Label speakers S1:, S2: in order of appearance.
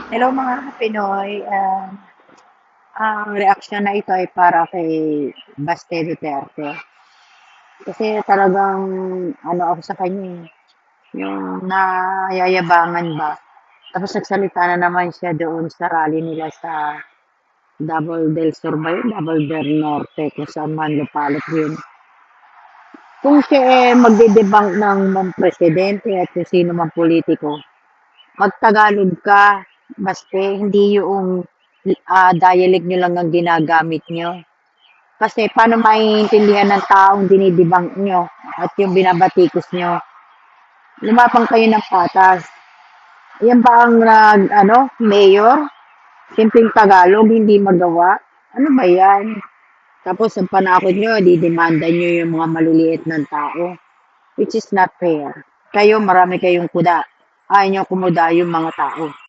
S1: Hello mga Pinoy. Ang reaksyon na ito ay para kay Baste Duterte. Kasi talagang ano ako sa kanya yung nayayabangan ba. Tapos nagsalita na naman siya doon sa rally nila sa Double del Sur ba yun? Double del Norte kung saan man lupalop yun. Kung siya magdedebunk ng mga presidente at kung sino man politiko, magtagalog ka, Baste, hindi yung dialect nyo lang ang ginagamit nyo. Kasi paano maiintindihan ng taong dinidibang nyo at yung binabatikos nyo? Lumapang kayo ng patas. Yan ba ang mayor? Simpleng Tagalog, hindi magawa? Ano ba yan? Tapos ang panakot nyo, didemanda nyo yung mga maliliit ng tao. Which is not fair. Kayo, marami kayong kuda. Ayaw nyo kumuda yung mga tao.